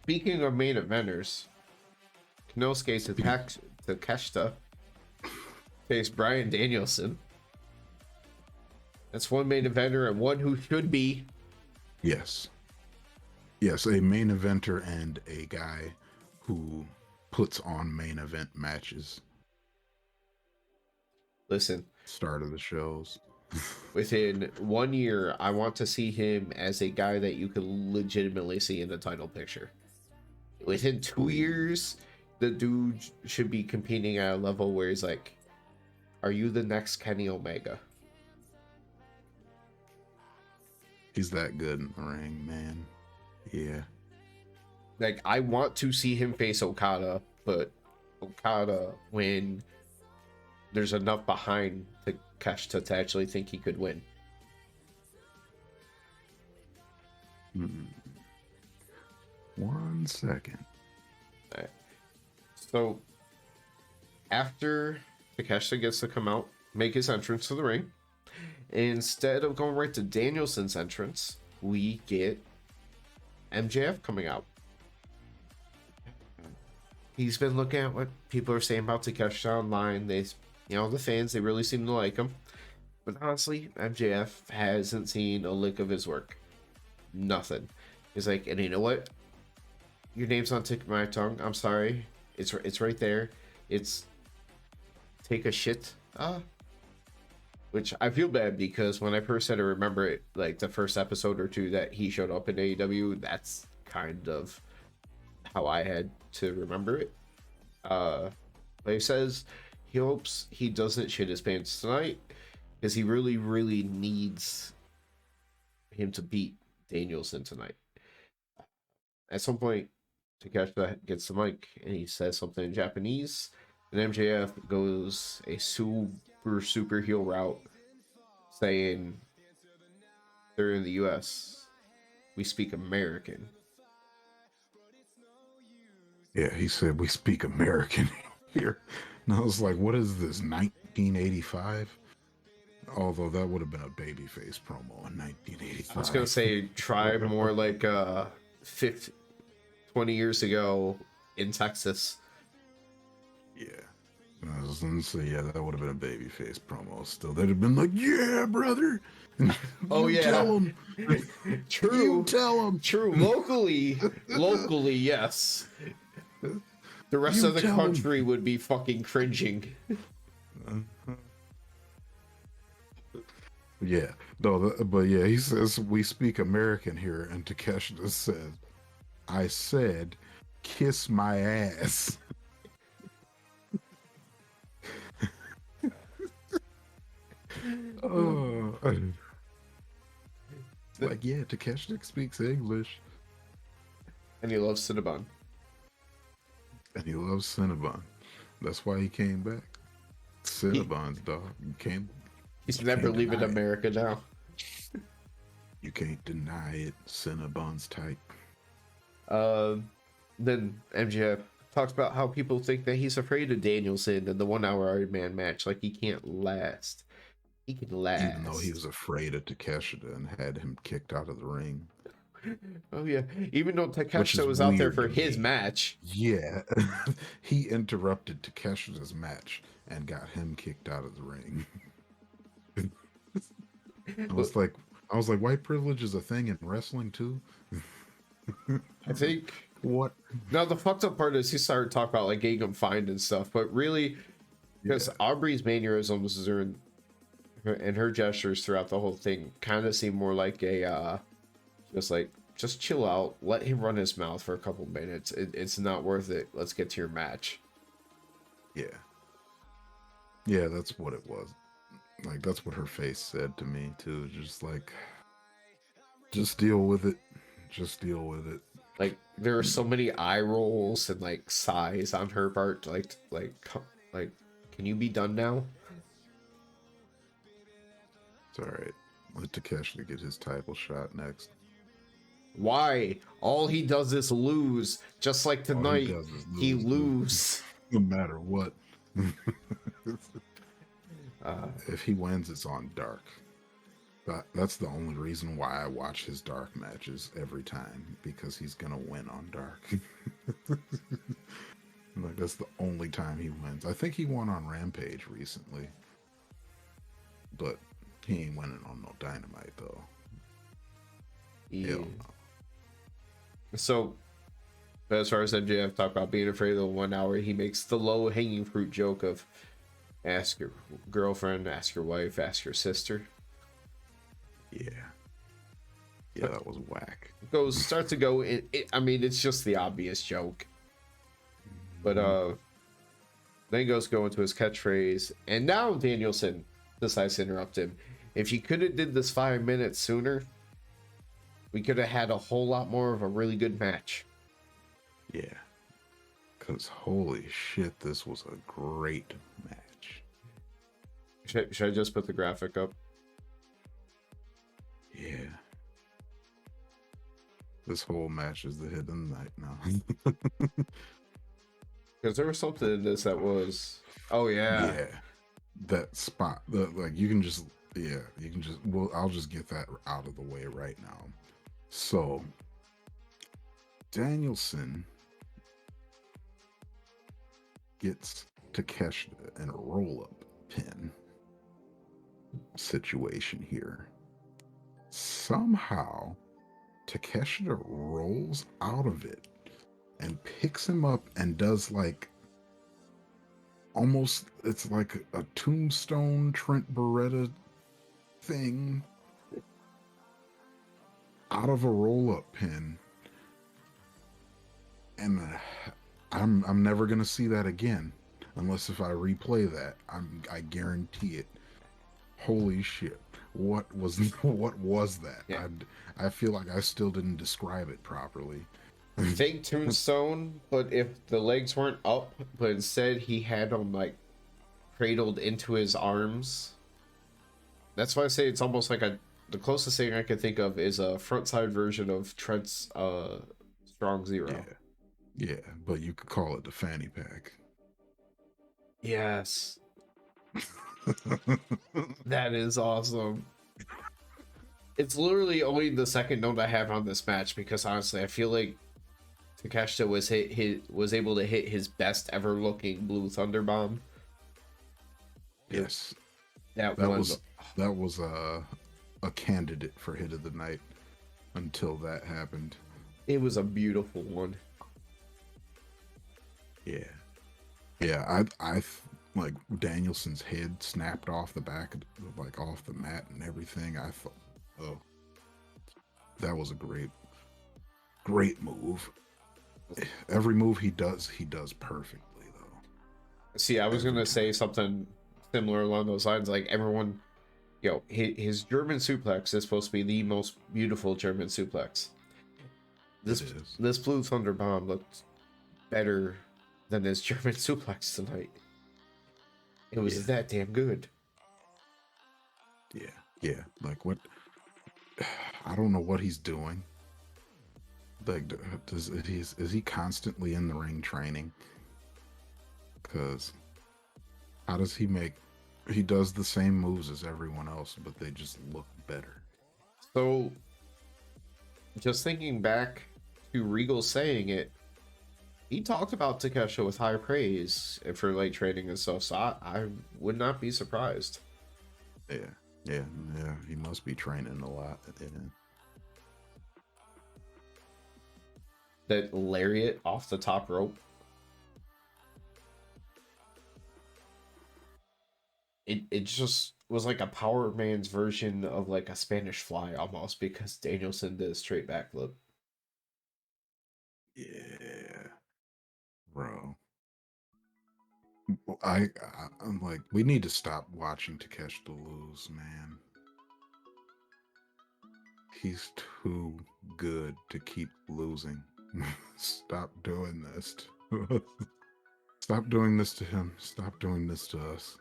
Speaking of main eventers, Konosuke Takeshita faced Bryan Danielson. That's one main eventer and one who should be. Yes, a main eventer and a guy who puts on main event matches. Listen, start of the shows. Within 1 year, I want to see him as a guy that you could legitimately see in the title picture. Within 2 years, the dude should be competing at a level where he's like, are you the next Kenny Omega? He's that good in the ring, man. Yeah. Like, I want to see him face Okada, but Okada, when there's enough behind Takeshita to actually think he could win. Mm-hmm. 1 second. All right. So, after Takeshita gets to come out, make his entrance to the ring, instead of going right to Danielson's entrance, we get MJF coming out. He's been looking at what people are saying about Takeshita online. The fans, they really seem to like him. But honestly, MJF hasn't seen a lick of his work. Nothing. He's like, and you know what? Your name's on tip of my tongue. I'm sorry. It's right there. It's take a shit. Which I feel bad because when I first had to remember it, like the first episode or two that he showed up in AEW, that's kind of how I had to remember it. But he says he hopes he doesn't shit his pants tonight because he really, really needs him to beat Danielson tonight. At some point, Takeshita gets the mic and he says something in Japanese, and MJF goes a super heel route, saying they're in the US. We speak American. Yeah, he said we speak American here. And I was like, what is this, 1985? Although that would have been a babyface promo in 1985. I was going to say, try more like 20 years ago in Texas. Yeah. I was going to say, yeah, that would have been a babyface promo still. They'd have been like, yeah, brother. Oh, yeah. Tell him. True. You tell him. True. Locally, yes. The rest of the country would be fucking cringing. Yeah. No, but yeah, he says, we speak American here. And Takeshita says, I said, kiss my ass. Oh, like, yeah, Takeshita speaks English. And he loves Cinnabon. That's why he came back. Cinnabon's dog. He's never leaving America now. You can't deny it. Cinnabon's type. Then MJF talks about how people think that he's afraid of Danielson in the 1 hour Iron Man match. Like, he can't last. He can last. Even though he was afraid of Takeshita and had him kicked out of the ring. Oh, yeah. Even though Takeshita was out there for his match. Yeah. He interrupted Takeshita's match and got him kicked out of the ring. I was like, white privilege is a thing in wrestling too? I think. What? Now, the fucked up part is he started talking about like getting him fined and stuff, but really, because Aubrey's mannerisms and her gestures throughout the whole thing kind of seem more like a just chill out, let him run his mouth for a couple minutes. It's not worth it. Let's get to your match. Yeah, that's what it was. Like, that's what her face said to me too. Just like, just deal with it. Like, there are so many eye rolls and like sighs on her part. Like, can you be done now? It's all right. Let Takeshita get his title shot next. Why? All he does is lose. Just like tonight, he lose. No matter what. If he wins, it's on dark. That's the only reason why I watch his dark matches every time, because he's gonna win on dark. Like, that's the only time he wins. I think he won on Rampage recently, but he ain't winning on no Dynamite though. Yeah. Hell no. So, as far as MJF talk about being afraid of the 1 hour, he makes the low hanging fruit joke of ask your girlfriend, ask your wife, ask your sister. Yeah. Yeah, that was whack. Starts to go. I mean, it's just the obvious joke. But then he goes go into his catchphrase, and now Danielson decides to interrupt him. If you could have did this 5 minutes sooner, we could have had a whole lot more of a really good match. Yeah. Because holy shit, this was a great match. Should I just put the graphic up? Yeah. This whole match is the hit of the night now. Because there was something in this that was, oh yeah, Yeah, that spot. You can just, Well, I'll just get that out of the way right now. So, Danielson gets Takeshita in a roll-up pin situation here. Somehow, Takeshita rolls out of it and picks him up and does like almost, it's like a tombstone Trent Beretta thing out of a roll-up pin, and I'm never gonna see that again unless if I replay that. I guarantee it. Holy shit! What was that? yeah. I feel like I still didn't describe it properly. Fake tombstone, but if the legs weren't up, but instead he had them like cradled into his arms. That's why I say it's almost like the closest thing I could think of is a front side version of Trent's Strong Zero. Yeah, but you could call it the fanny pack. Yes. That is awesome. It's literally only the second note I have on this match, because honestly I feel like Takeshita was able to hit his best ever looking Blue Thunder Bomb. Yes, that was a candidate for hit of the night until that happened. It was a beautiful one. Yeah. I like Danielson's head snapped off the back, like off the mat and everything. I thought, oh, that was a great move. Every move he does perfectly though. See, I was gonna say something similar along those lines. Like everyone, his German suplex is supposed to be the most beautiful German suplex. This Blue Thunder Bomb looked better than his German suplex tonight. It was that damn good. Yeah. Like what? I don't know what he's doing. Like, is he constantly in the ring training? Because how does he does the same moves as everyone else, but they just look better. So, just thinking back to Regal saying it, he talked about Takeshita with high praise for like training and stuff, so I would not be surprised. Yeah, he must be training a lot. Yeah. That lariat off the top rope. It just was like a power man's version of like a Spanish fly almost, because Danielson did a straight backflip. Yeah, bro. I'm like, we need to stop watching Takeshita lose, man. He's too good to keep losing. Stop doing this. Stop doing this to him. Stop doing this to us.